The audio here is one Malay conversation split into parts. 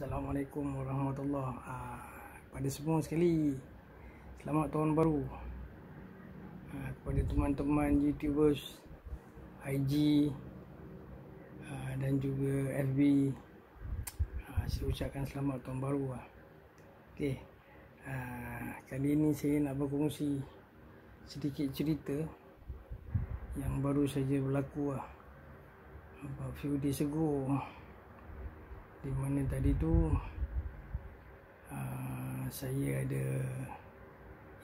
Assalamualaikum warahmatullahi pada semua sekali. Selamat tahun baru kepada teman-teman YouTubers IG dan juga FB. Saya ucapkan selamat tahun baru. Okey. Kali ini saya nak berkongsi sedikit cerita yang baru saja berlaku about few days ago, di mana tadi tu saya ada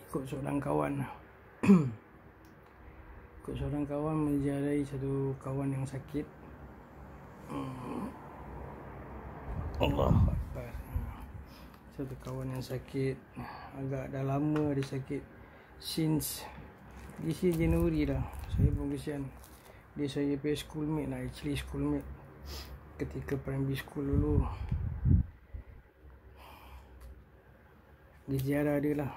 ikut seorang kawan ikut seorang kawan menziarahi satu kawan yang sakit. Allahu Akbar. Satu kawan yang sakit, agak dah lama dia sakit, since this year Januari dah. Saya pun kesian. Dia saya punya schoolmate lah, actually schoolmate ketika primary school dulu. Dia ziarah dia lah.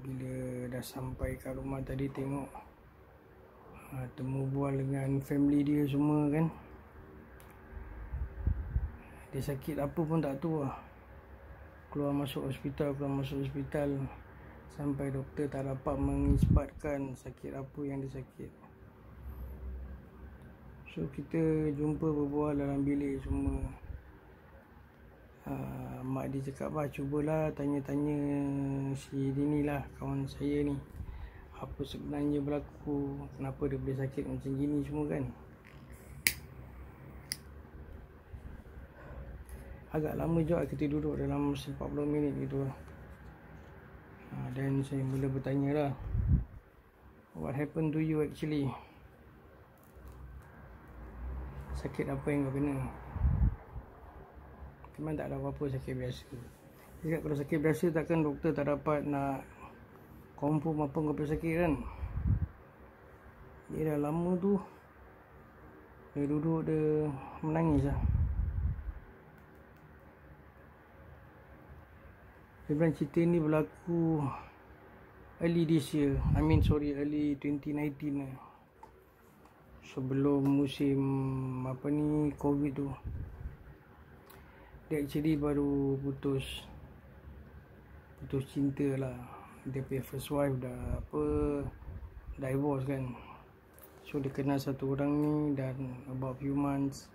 Bila dah sampai kat rumah tadi, tengok temu bual dengan family dia semua kan. Dia sakit apa pun tak tahu lah. Keluar masuk hospital, sampai doktor tak dapat mengisbatkan sakit apa yang dia sakit. So kita jumpa berbual dalam bilik semua. Mak dia cakap, cubalah tanya-tanya si Dini lah, kawan saya ni, apa sebenarnya berlaku, kenapa dia boleh sakit macam gini semua kan. Agak lama juga kita duduk, dalam 40 minit gitu lah. Dan saya mula bertanya lah, what happened to you actually? Sakit apa yang kau kena? Memang tak ada apa-apa, sakit biasa. Dia cakap kalau sakit biasa takkan doktor tak dapat nak confirm apa kau punya sakit kan. Dia dah lama tu, dia duduk, dia menangis lah. Dia bilang cerita ni berlaku early 2019 lah. Sebelum musim COVID tu. Dia actually baru putus cinta lah. Dia punya first wife dah divorce kan. So dia kenal satu orang ni, dan about few months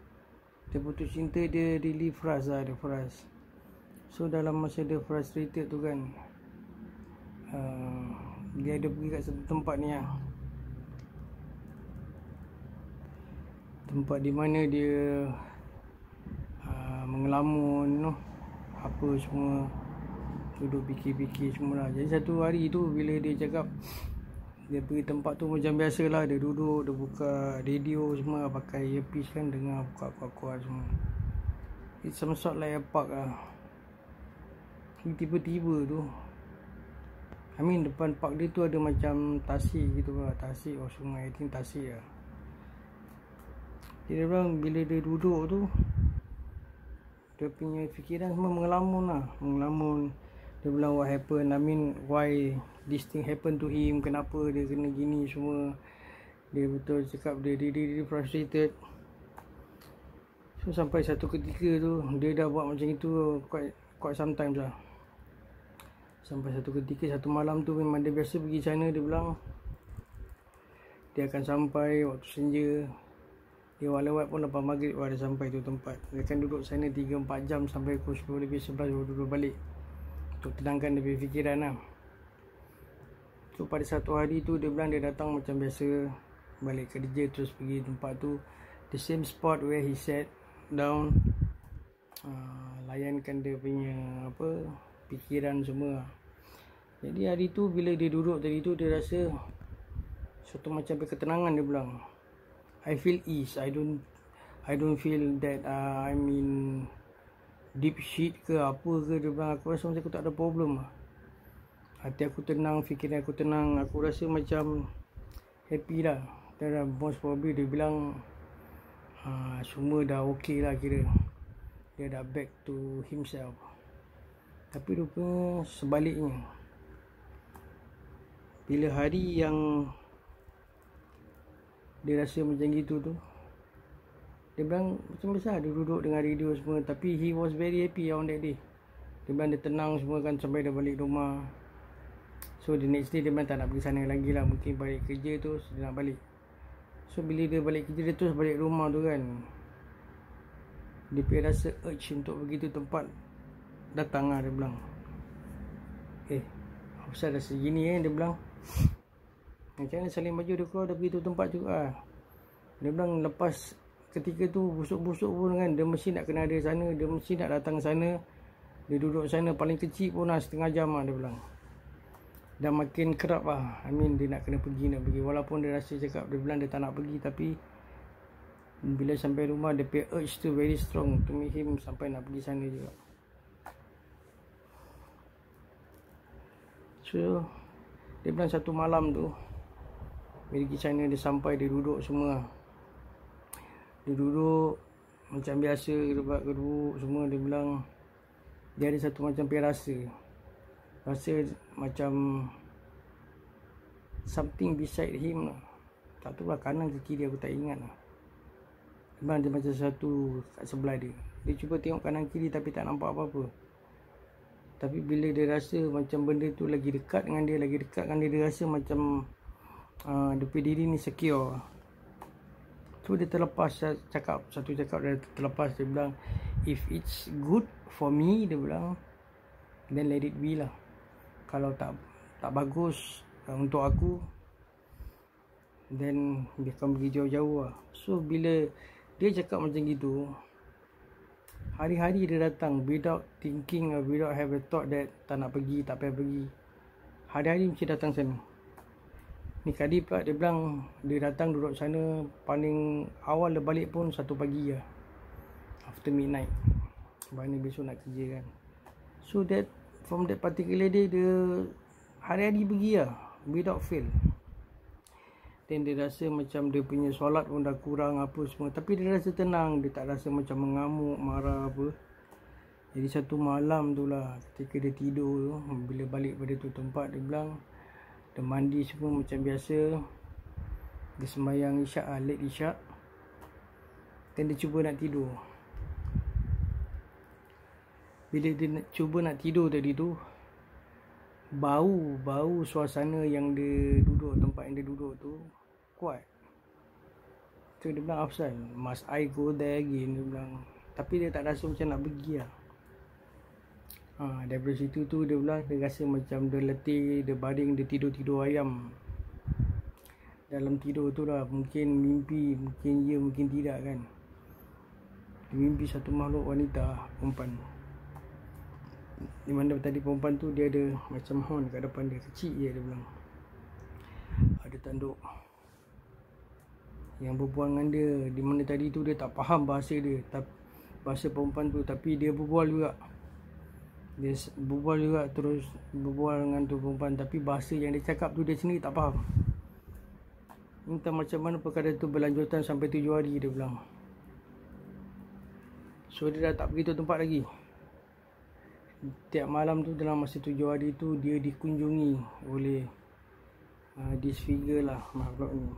dia putus cinta. Dia really frust. So dalam masa dia frustrated tu kan, dia ada pergi kat satu tempat ni lah. Tempat di mana dia mengelamun, apa semua, duduk fikir-fikir semua lah. Jadi satu hari tu bila dia cakap dia pergi tempat tu macam biasa lah, dia duduk, dia buka radio semua, pakai earpiece kan, dengar buka kuat-kuat semua. It's some sort like a park lah. Tiba-tiba tu, depan park dia tu ada macam tasik gitu lah. Tasik sungai, I think tasik lah. Dia bilang bila dia duduk tu, dia punya fikiran semua mengelamun. Dia bilang what happened, why this thing happen to him, kenapa dia kena gini semua. Dia betul cakap dia frustrated. So sampai satu ketika tu, dia dah buat macam itu quite sometimes lah. Sampai satu ketika, satu malam tu memang dia biasa pergi sana. Dia bilang dia akan sampai waktu senja. Dia lewat pun lepas maghrib dia sampai tu tempat. Dia akan duduk sana 3-4 jam sampai pukul 10 lebih 11 baru duduk balik, untuk tenangkan dia punya fikiran lah. So pada satu hari tu dia bilang dia datang macam biasa, balik kerja terus pergi tempat tu, the same spot where he sat down, layankan dia punya fikiran semua. Jadi hari tu bila dia duduk tadi tu, dia rasa suatu macam ketenangan. Dia bilang, I feel ease. I don't feel that I'm in deep shit ke apa ke. Dia bilang aku rasa macam aku tak ada problem lah. Hati aku tenang, fikiran aku tenang. Aku rasa macam happy lah. Dan most probably dia bilang semua dah okay lah kira. Dia dah back to himself. Tapi rupanya sebaliknya, bila hari yang dia rasa macam gitu tu, Dia bilang macam biasa dia duduk dengan radio semua, tapi he was very happy on that day. Dia bilang dia tenang semua kan sampai dia balik rumah. So the next day dia bilang tak nak pergi sana lagi lah, mungkin balik kerja tu dia nak balik. So bila dia balik kerja dia terus balik rumah tu kan, dia pergi rasa urge untuk pergi tu tempat. Datang lah dia bilang, Ustaz rasa gini dia bilang, macam mana Salim baju dia keluar, dia pergi tu tempat juga lah. Dia bilang lepas ketika tu busuk-busuk pun kan, dia mesti nak kena ada sana, dia mesti nak datang sana. Dia duduk sana paling kecil pun lah setengah jam lah dia bilang. Dah makin kerap lah, dia nak kena pergi. Walaupun dia rasa cakap, dia bilang dia tak nak pergi, tapi bila sampai rumah dia punya urge tu very strong to make him sampai nak pergi sana juga. So dia bilang satu malam tu bila pergi sana, dia sampai, dia duduk semua. Dia duduk macam biasa, geduk semua. Dia bilang dia ada satu macam rasa macam something beside him lah. Tak tahu lah kanan ke kiri, aku tak ingat lah. Dia bilang dia macam satu kat sebelah dia. Dia cuba tengok kanan kiri tapi tak nampak apa-apa. Tapi bila dia rasa macam benda tu lagi dekat dengan dia, dia rasa macam dia punya diri ni secure. So dia terlepas satu cakap dia terlepas. Dia bilang if it's good for me, dia bilang, then let it be lah. Kalau tak bagus untuk aku, then biarkan pergi jauh-jauh lah. So bila dia cakap macam gitu, hari-hari dia datang without thinking or without have a thought that tak nak pergi, tak payah pergi. Hari-hari mesti datang sana. Ni kali pula dia bilang dia datang duduk sana, paling awal dia balik pun 1 pagi lah, after midnight. Sebab ni besok nak kerja kan. So that from that particular day, dia hari-hari pergi lah without fail. Then dia rasa macam dia punya solat pun dah kurang apa semua, tapi dia rasa tenang, dia tak rasa macam mengamuk, marah apa. Jadi satu malam tu lah, ketika dia tidur tu, bila balik pada tu tempat, dia bilang dia mandi semua macam biasa. Dia sembahyang isyak lah, late isyak. Dan dia cuba nak tidur. Bila dia cuba nak tidur tadi tu, bau suasana yang dia duduk, tempat yang dia duduk tu kuat. So dia bilang, Afsal, must I go there again? Dia bilang. Tapi dia tak rasa macam nak pergi lah. Daripada situ tu dia bilang dia rasa macam dia letih, dia baring, dia tidur ayam. Dalam tidur tu lah mungkin mimpi, mungkin ya, mungkin tidak kan. Dia mimpi satu makhluk wanita, perempuan. Di mana tadi perempuan tu dia ada macam horn kat depan dia, kecil je dia bilang. Ada tanduk yang berbual dengan dia. Di mana tadi tu dia tak faham bahasa dia, bahasa perempuan tu, tapi dia berbual juga. Dia berbual juga, terus berbual dengan tu perempuan, tapi bahasa yang dia cakap tu dia sendiri tak faham. Entah macam mana perkara tu berlanjutan sampai 7 hari dia bilang. So dia dah tak pergi tu tempat lagi. Tiap malam tu dalam masa 7 hari tu dia dikunjungi oleh this figure lah, makhluk ni.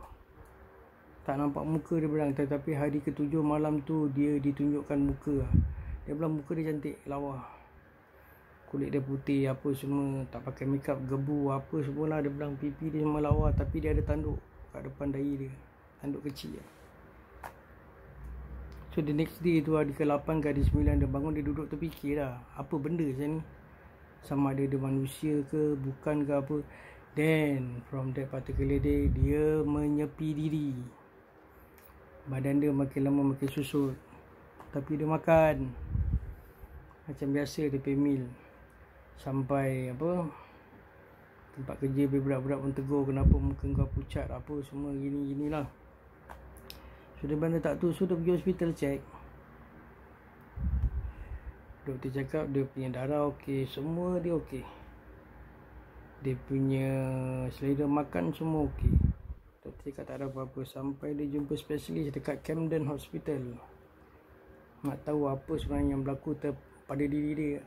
Tak nampak muka dia bilang, tetapi hari ke-7 malam tu dia ditunjukkan muka. Dia bilang muka dia cantik, lawa. Kulit dia putih apa semua, tak pakai makeup, gebu apa semualah. Dia bilang pipi dia semua lawa, tapi dia ada tanduk kat depan dahi dia, tanduk kecil lah. So the next day tu, hari ke-8 ke hari 9 dia bangun, dia duduk terfikir lah, apa benda macam ni, sama ada dia manusia ke bukan ke apa. Then from that particular day dia menyepi diri. Badan dia makin lama makin susut, tapi dia makan macam biasa dia pay meal. Sampai tempat kerja budak-budak pun tegur, kenapa muka kau pucat apa semua gini-ginilah. So dia bandar tak tu, so dia pergi hospital check. Doktor cakap dia punya darah okey, semua dia okey. Dia punya selera makan semua okey. Doktor cakap tak ada apa-apa. Sampai dia jumpa spesialis dekat Camden Hospital, nak tahu apa sebenarnya yang berlaku pada diri dia.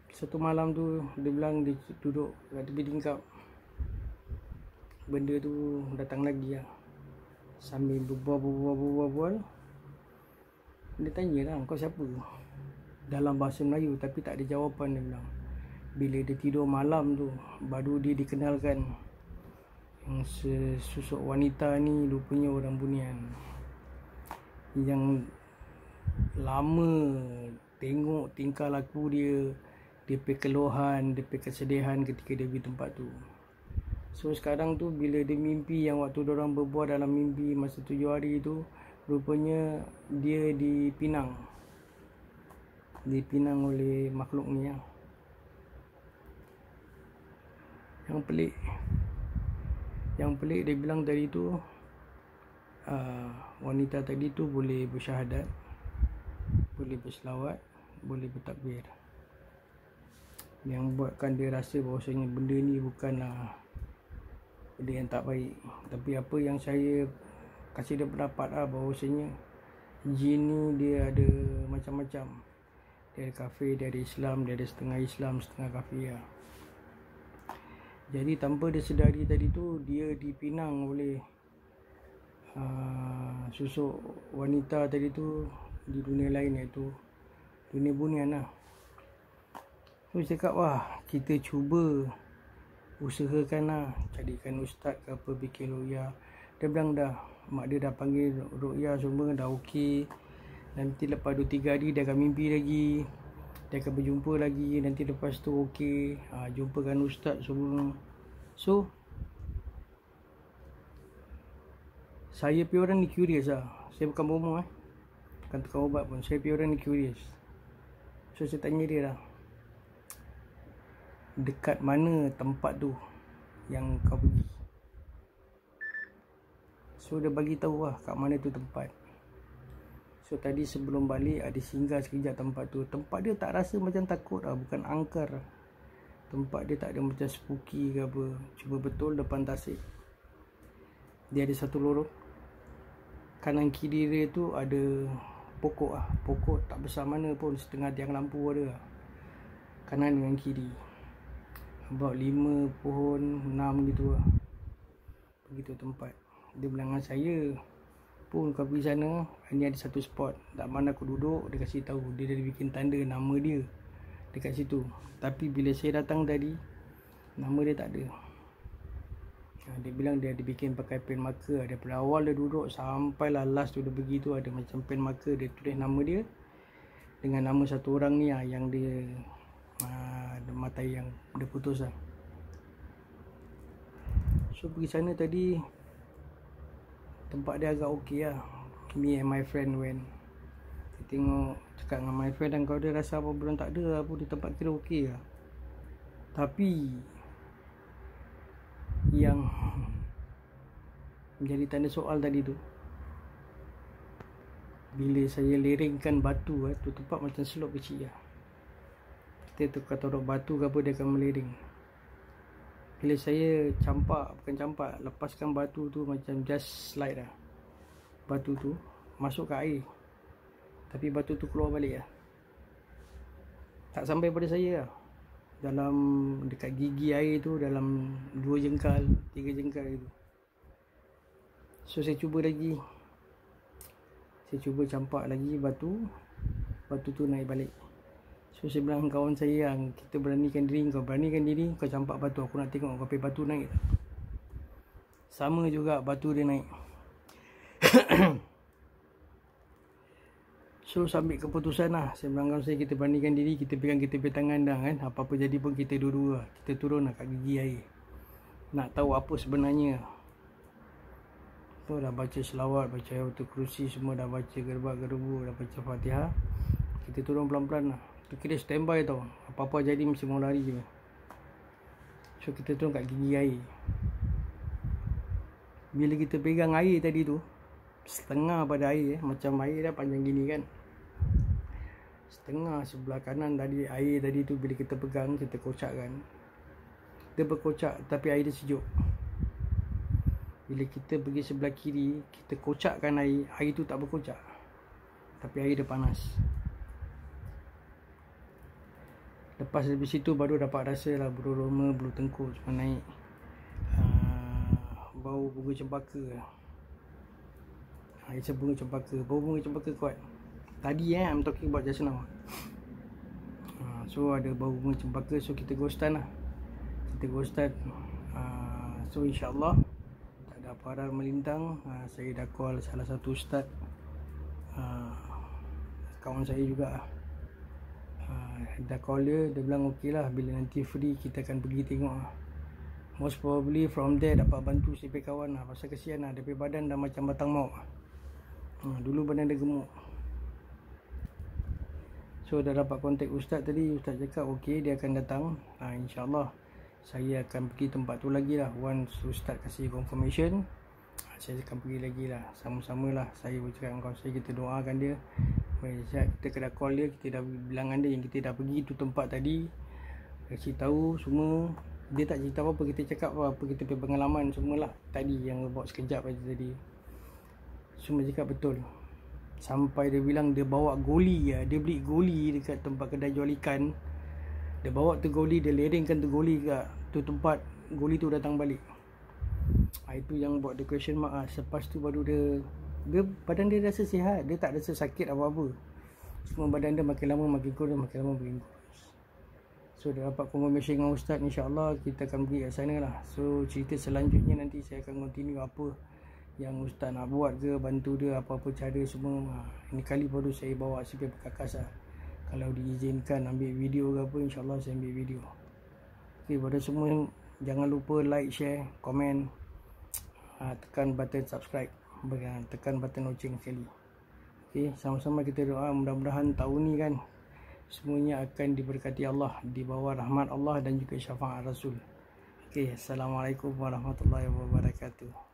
Satu malam tu dia bilang dia duduk kat tepi tingkap, benda tu datang lagi lah. Sambil berbual, dia tanya lah, kau siapa? Dalam bahasa Melayu, tapi tak ada jawapan. Dia bilang bila dia tidur malam tu, baru dia dikenalkan yang sesosok wanita ni rupanya orang Bunian, yang lama tengok tingkah laku dia, dia punya keluhan, dia punya kesedihan ketika dia pergi tempat tu. So sekarang tu bila dia mimpi, yang waktu diorang berbual dalam mimpi masa 7 hari tu, rupanya dia dipinang oleh makhluk ni lah. Yang pelik dia bilang tadi tu, wanita tadi tu boleh bersyahadat, boleh berselawat, boleh bertakbir, yang buatkan dia rasa bahawasanya benda ni bukanlah benda yang tak baik. Tapi apa yang saya kasih dia pendapat lah, bahawasanya jin ni dia ada macam-macam. Dia ada kafir, dia ada Islam, dia ada setengah Islam, setengah kafir lah. Jadi tanpa dia sedari tadi tu, dia dipinang oleh sosok wanita tadi tu di dunia lain, iaitu dunia Bunian lah. So saya cakap, wah, kita cuba usahakan lah, carikan ustaz ke apa, bikin ruqyah. Dia bilang dah, mak dia dah panggil ruqyah semua, dah okey. Nanti lepas 2-3 hari dia akan mimpi lagi, dia akan berjumpa lagi. Nanti lepas tu okey, jumpakan ustaz semua. So saya punya orang ni curious lah. Saya bukan bomoh bukan tukang ubat pun. Saya punya orang ni curious. So saya tanya dia lah, dekat mana tempat tu yang kau pergi? So dia bagi tahu lah kat mana tu tempat. So tadi sebelum balik ada singgah sekejap tempat tu. Tempat dia tak rasa macam takut lah, bukan angker. Tempat dia tak ada macam spooky ke apa. Cuma betul depan tasik dia ada satu lorong. Kanan kiri dia tu ada pokok lah. Pokok tak besar mana pun, setengah tiang lampu ada lah, kanan dengan kiri. About 5 pohon, 6 gitu lah. Begitu tempat. Dia bilang dengan saya, pun kau pergi sana, ni ada satu spot, tak mana aku duduk. Dia kasih tahu, dia dah bikin tanda nama dia dekat situ. Tapi bila saya datang tadi, nama dia tak ada. Dia bilang dia ada bikin pakai pen marker. Daripada awal dia duduk sampailah last tu dia pergi tu, ada macam pen marker, dia tulis nama dia dengan nama satu orang ni lah, yang dia mata yang dia putus lah. So pergi sana tadi, tempat dia agak okey lah. Me and my friend went. Saya tengok, cakap dengan my friend, dan kalau dia rasa apa belum tak ada apa, di tempat kira okey lah. Tapi yang menjadi tanda soal tadi tu, bila saya leringkan batu tu, tempat macam slop kecil lah. Kita tu kata orang batu ke apa, dia akan melering. Bila saya lepaskan batu tu, macam just slide lah, batu tu masuk ke air, tapi batu tu keluar balik lah. Tak sampai pada saya lah. Dalam dekat gigi air tu, dalam 2 jengkal 3 jengkal gitu. So saya cuba lagi, saya cuba campak lagi batu tu naik balik. So saya bilang kawan saya, yang kita beranikan diri, kau beranikan diri, kau campak batu, aku nak tengok kau pergi batu naik. Sama juga, batu dia naik. So sambil keputusan lah, saya bilang kawan saya, kita beranikan diri, kita pegang kita punya tangan dah kan. Apa-apa jadi pun kita dua-dua lah, kita turun lah kat gigi air, nak tahu apa sebenarnya. So dah baca selawat, baca ayatul kursi, semua dah baca gerbak-gerbu, dah baca Fatihah. Kita turun pelan-pelan lah. Tu kira standby tau, apa-apa jadi mesti mau lari je. So kita turun kat gigi air. Bila kita pegang air tadi tu, setengah pada air macam air dah panjang gini kan, setengah sebelah kanan tadi air tadi tu, bila kita pegang, kita kocakkan, dia berkocak tapi air dia sejuk. Bila kita pergi sebelah kiri, kita kocakkan air tu tak berkocak, tapi air dia panas. Lepas dari situ baru dapat rasa lah, bulu roma, bulu tengkuk semua naik, bau bunga cempaka. It's a bunga cempaka. Bau bunga cempaka kuat. Tadi I'm talking about just now. So ada bau bunga cempaka. So kita go start lah. So insyaAllah tak ada apa-apa melintang. Saya dah call salah satu ustaz, kawan saya juga. Dah call dia bilang okey lah, bila nanti free kita akan pergi tengok. Most probably from there dapat bantu si kawan lah. Pasal kesian lah, dia badan dah macam batang mauk. Dulu badan dia gemuk. So dah dapat kontak ustaz tadi. Ustaz cakap okey, dia akan datang. InsyaAllah saya akan pergi tempat tu lagi lah. Once ustaz kasih confirmation, saya akan pergi lagi lah. Sama-sama lah. Saya bercakap dengan kawan saya, kita doakan dia. Kita kena call dia, kita dah bilang dengan dia yang kita dah pergi tu tempat tadi, kasih tahu semua. Dia tak cerita apa-apa, kita cakap apa-apa, kita punya pengalaman semualah tadi yang bawa sekejap aja tadi. Semua cakap betul. Sampai dia bilang dia bawa goli ya. Dia beli goli dekat tempat kedai jual ikan. Dia bawa tu goli, dia leringkan tu goli kat tu tempat, goli tu datang balik. Itu yang buat the question mark. Selepas tu baru dia badan dia rasa sihat. Dia tak rasa sakit apa-apa. Semua badan dia makin lama makin kurus, makin lama makin kurus. So dah dapat confirmation dengan ustaz, insyaAllah kita akan pergi kat sana lah. So cerita selanjutnya nanti saya akan continue apa yang ustaz nak buat ke, bantu dia apa-apa cara semua. Ini kali baru saya bawa CP Perkakas lah. Kalau diizinkan ambil video ke apa, insyaAllah saya ambil video. Okay, pada semua jangan lupa like, share, komen, tekan button subscribe, tekan button loceng sekali. Okay, sama-sama kita doa mudah-mudahan tahun ni kan semuanya akan diberkati Allah, di bawah rahmat Allah dan juga syafaat Rasul. Okay, Assalamualaikum warahmatullahi wabarakatuh.